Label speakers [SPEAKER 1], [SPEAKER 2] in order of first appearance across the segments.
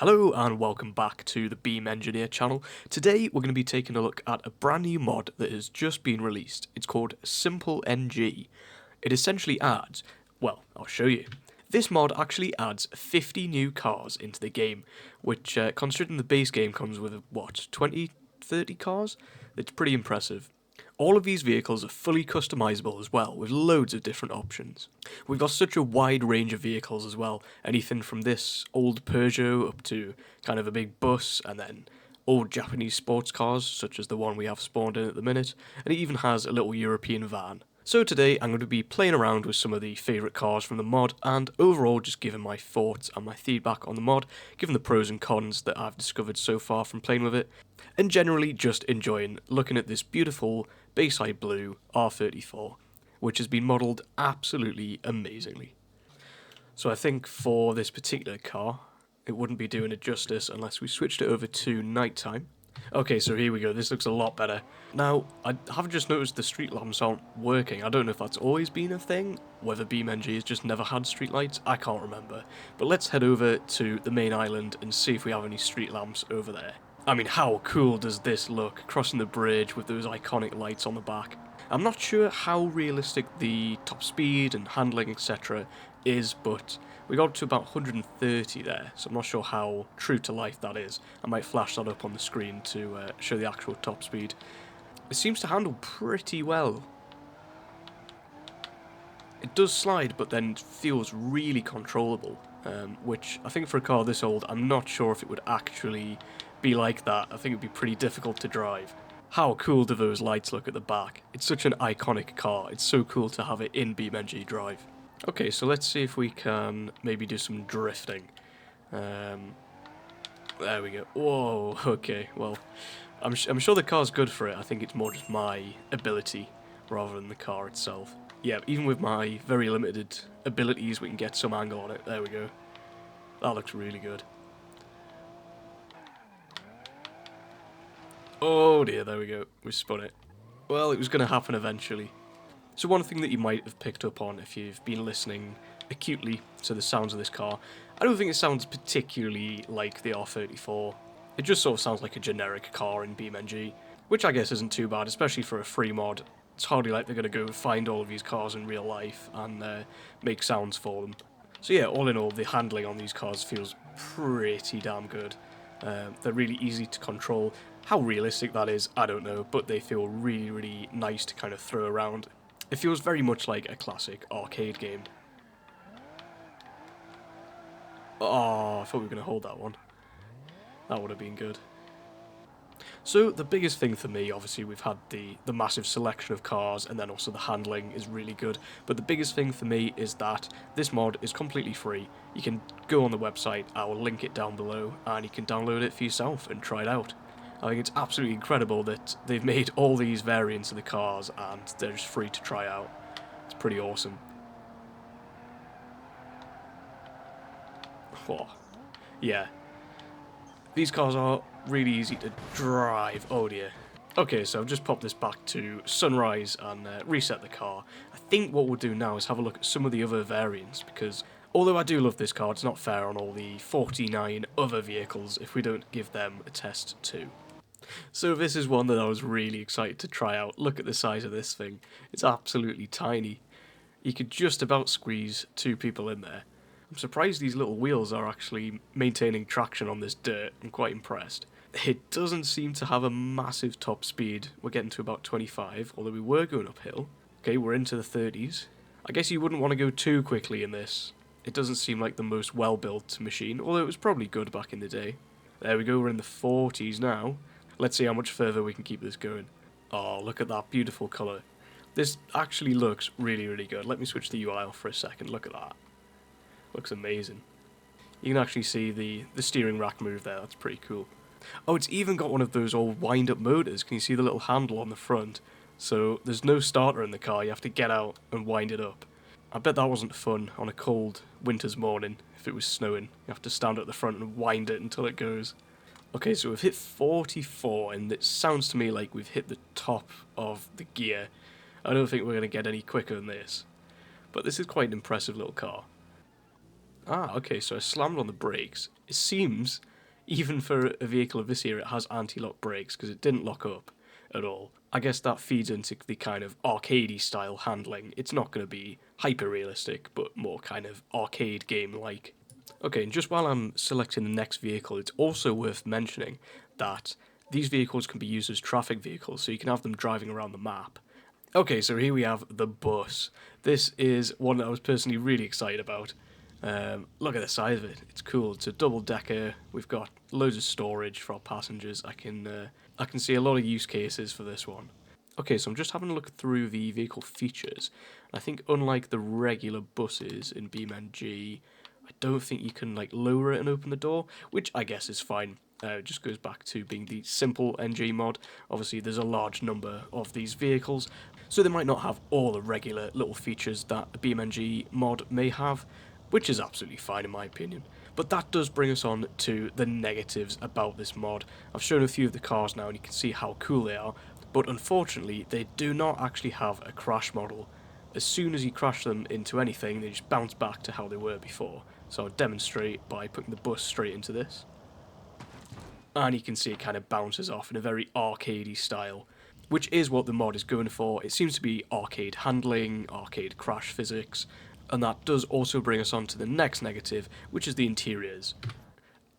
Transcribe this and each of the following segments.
[SPEAKER 1] Hello and welcome back to the Beam Engineer channel. Today we're going to be taking a look at a brand new mod that has just been released. It's called SimpleNG. It essentially adds, well, I'll show you. This mod actually adds 50 new cars into the game, which considering the base game comes with, what, 20, 30 cars? It's pretty impressive. All of these vehicles are fully customizable as well, with loads of different options. We've got such a wide range of vehicles as well, anything from this old Peugeot up to kind of a big bus, and then old Japanese sports cars, such as the one we have spawned in at the minute, and it even has a little European van. So today I'm going to be playing around with some of the favourite cars from the mod, and overall just giving my thoughts and my feedback on the mod, given the pros and cons that I've discovered so far from playing with it, and generally just enjoying looking at this beautiful Bayside Blue R34, which has been modelled absolutely amazingly. So I think for this particular car, it wouldn't be doing it justice unless we switched it over to nighttime. Okay, so here we go, this looks a lot better. Now, I have just noticed the street lamps aren't working. I don't know if that's always been a thing, whether BeamNG has just never had street lights, I can't remember. But let's head over to the main island and see if we have any street lamps over there. I mean, how cool does this look, crossing the bridge with those iconic lights on the back. I'm not sure how realistic the top speed and handling etc. is, but we got to about 130 there, so I'm not sure how true to life that is. I might flash that up on the screen to show the actual top speed. It seems to handle pretty well. It does slide, but then feels really controllable, which I think for a car this old, I'm not sure if it would actually be like that. I think it would be pretty difficult to drive. How cool do those lights look at the back? It's such an iconic car, it's so cool to have it in BeamNG.drive. Okay, so let's see if we can maybe do some drifting. There we go. Whoa, okay, well, I'm sure the car's good for it. I think it's more just my ability rather than the car itself. Yeah, even with my very limited abilities, we can get some angle on it. There we go. That looks really good. Oh dear, there we go. We spun it. Well, it was going to happen eventually. So one thing that you might have picked up on if you've been listening acutely to the sounds of this car, I don't think it sounds particularly like the R34. It just sort of sounds like a generic car in BeamNG, which I guess isn't too bad, especially for a free mod. It's hardly like they're going to go find all of these cars in real life and make sounds for them. So yeah, all in all, the handling on these cars feels pretty damn good. They're really easy to control. How realistic that is, I don't know, but they feel really, really nice to kind of throw around. It feels very much like a classic arcade game. Oh, I thought we were going to hold that one. That would have been good. So the biggest thing for me, obviously we've had the massive selection of cars, and then also the handling is really good, but the biggest thing for me is that this mod is completely free. You can go on the website, I will link it down below, and you can download it for yourself and try it out. I think it's absolutely incredible that they've made all these variants of the cars and they're just free to try out. It's pretty awesome. Oh, yeah. These cars are really easy to drive. Oh dear. Okay, so I've just popped this back to sunrise and reset the car. I think what we'll do now is have a look at some of the other variants, because although I do love this car, it's not fair on all the 49 other vehicles if we don't give them a test too. So this is one that I was really excited to try out. Look at the size of this thing. It's absolutely tiny. You could just about squeeze two people in there. I'm surprised these little wheels are actually maintaining traction on this dirt. I'm quite impressed. It doesn't seem to have a massive top speed. We're getting to about 25, although we were going uphill. Okay, we're into the 30s. I guess you wouldn't want to go too quickly in this. It doesn't seem like the most well-built machine, although it was probably good back in the day. There we go, we're in the 40s now. Let's see how much further we can keep this going. Oh, look at that beautiful colour. This actually looks really, really good. Let me switch the UI off for a second. Look at that. Looks amazing. You can actually see the steering rack move there. That's pretty cool. Oh, it's even got one of those old wind-up motors. Can you see the little handle on the front? So there's no starter in the car. You have to get out and wind it up. I bet that wasn't fun on a cold winter's morning if it was snowing. You have to stand at the front and wind it until it goes. Okay, so we've hit 44, and it sounds to me like we've hit the top of the gear. I don't think we're going to get any quicker than this. But this is quite an impressive little car. Ah, okay, so I slammed on the brakes. It seems even for a vehicle of this era, it has anti-lock brakes because it didn't lock up at all. I guess that feeds into the kind of arcadey style handling. It's not going to be hyper-realistic, but more kind of arcade game-like. Okay, and just while I'm selecting the next vehicle, it's also worth mentioning that these vehicles can be used as traffic vehicles, so you can have them driving around the map. Okay, so here we have the bus. This is one that I was personally really excited about. Look at the size of it. It's cool. It's a double-decker. We've got loads of storage for our passengers. I can see a lot of use cases for this one. Okay, so I'm just having a look through the vehicle features. I think unlike the regular buses in BeamNG, I don't think you can like lower it and open the door, which I guess is fine. It just goes back to being the SimpleNG mod. Obviously, there's a large number of these vehicles, so they might not have all the regular little features that a BeamNG mod may have, which is absolutely fine in my opinion. But that does bring us on to the negatives about this mod. I've shown a few of the cars now and you can see how cool they are, but unfortunately they do not actually have a crash model. As soon as you crash them into anything, they just bounce back to how they were before. So I'll demonstrate by putting the bus straight into this. And you can see it kind of bounces off in a very arcadey style, which is what the mod is going for. It seems to be arcade handling, arcade crash physics, and that does also bring us on to the next negative, which is the interiors.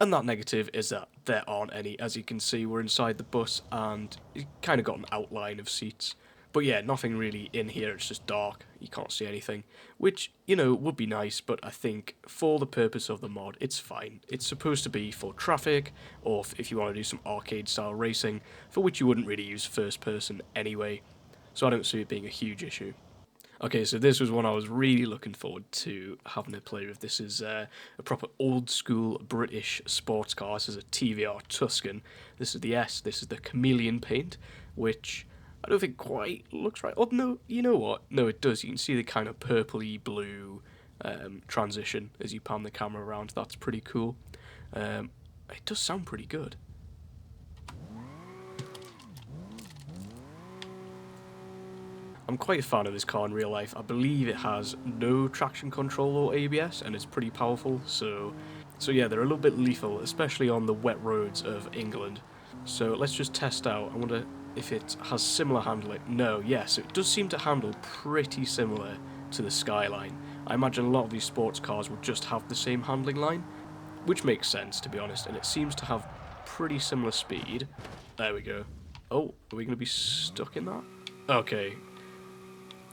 [SPEAKER 1] And that negative is that there aren't any. As you can see, we're inside the bus and you kind of got an outline of seats. But yeah, nothing really in here, it's just dark, you can't see anything, which, you know, would be nice, but I think for the purpose of the mod, it's fine. It's supposed to be for traffic, or if you want to do some arcade-style racing, for which you wouldn't really use first person anyway, so I don't see it being a huge issue. Okay, so this was one I was really looking forward to having a play with. This is a proper old-school British sports car. This is a TVR Tuscan. This is the S, this is the chameleon paint, which I don't think quite looks right. Oh, no, you know what? No, it does. You can see the kind of purpley blue transition as you pan the camera around. That's pretty cool. It does sound pretty good. I'm quite a fan of this car in real life. I believe it has no traction control or ABS, and it's pretty powerful. So yeah, they're a little bit lethal, especially on the wet roads of England. So let's just test out. I wonder if it has similar handling. No, yes, it does seem to handle pretty similar to the Skyline. I imagine a lot of these sports cars would just have the same handling line, which makes sense, to be honest, and it seems to have pretty similar speed. There we go. Oh, are we going to be stuck in that? Okay.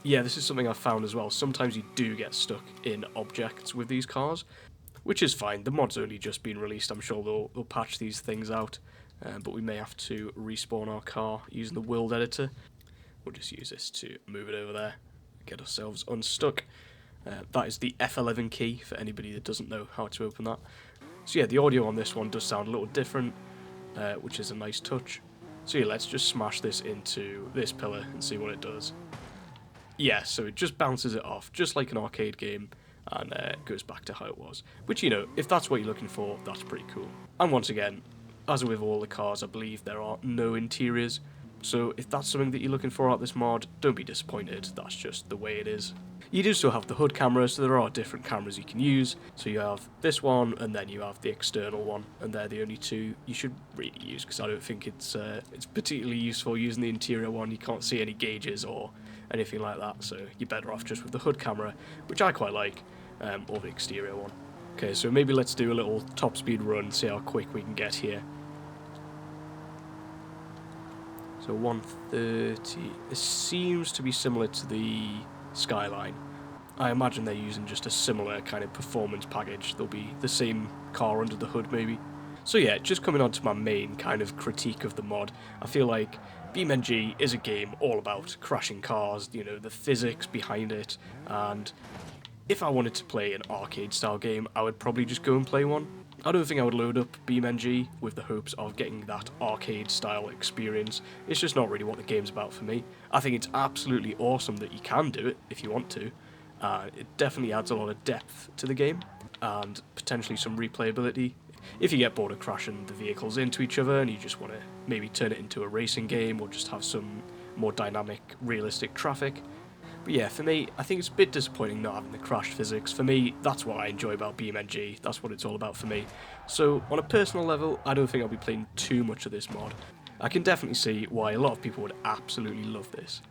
[SPEAKER 1] Yeah, this is something I've found as well. Sometimes you do get stuck in objects with these cars, which is fine. The mod's only just been released. I'm sure they'll patch these things out, but we may have to respawn our car using the world editor. We'll just use this to move it over there, get ourselves unstuck. That is the F11 key for anybody that doesn't know how to open that. So yeah, the audio on this one does sound a little different, which is a nice touch. So yeah, let's just smash this into this pillar and see what it does. Yeah, so it just bounces it off, just like an arcade game, and goes back to how it was. Which, you know, if that's what you're looking for, that's pretty cool. And once again, as with all the cars, I believe there are no interiors. So if that's something that you're looking for out this mod, don't be disappointed, that's just the way it is. You do still have the hood camera, so there are different cameras you can use. So you have this one, and then you have the external one, and they're the only two you should really use, because I don't think it's particularly useful using the interior one. You can't see any gauges or anything like that, so you're better off just with the hood camera, which I quite like, or the exterior one. Okay, so maybe let's do a little top speed run, see how quick we can get here. So 130, this seems to be similar to the Skyline. I imagine they're using just a similar kind of performance package. There'll be the same car under the hood maybe. So yeah, just coming on to my main kind of critique of the mod, I feel like BeamNG is a game all about crashing cars, you know, the physics behind it, and if I wanted to play an arcade style game, I would probably just go and play one. I don't think I would load up BeamNG with the hopes of getting that arcade style experience. It's just not really what the game's about for me. I think it's absolutely awesome that you can do it if you want to. It definitely adds a lot of depth to the game and potentially some replayability. If you get bored of crashing the vehicles into each other and you just want to maybe turn it into a racing game or just have some more dynamic, realistic traffic, But yeah, for me, I think it's a bit disappointing not having the crash physics. For me, that's what I enjoy about BeamNG, that's what it's all about for me. So, on a personal level, I don't think I'll be playing too much of this mod. I can definitely see why a lot of people would absolutely love this.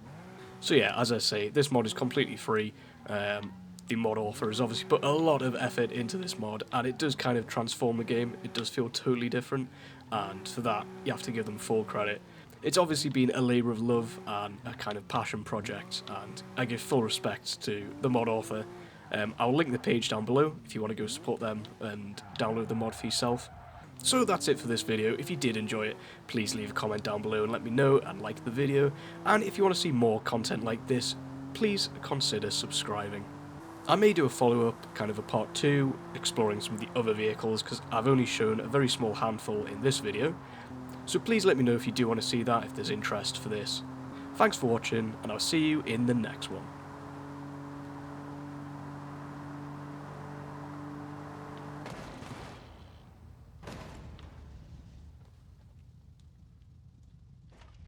[SPEAKER 1] So yeah, as I say, this mod is completely free. The mod author has obviously put a lot of effort into this mod, and it does kind of transform the game. It does feel totally different, and for that, you have to give them full credit. It's obviously been a labour of love and a kind of passion project, and I give full respect to the mod author. I'll link the page down below if you want to go support them and download the mod for yourself. So that's it for this video. If you did enjoy it, please leave a comment down below and let me know and like the video. And if you want to see more content like this, please consider subscribing. I may do a follow-up, kind of a part 2, exploring some of the other vehicles, because I've only shown a very small handful in this video. So please let me know if you do want to see that, if there's interest for this. Thanks for watching, and I'll see you in the next one.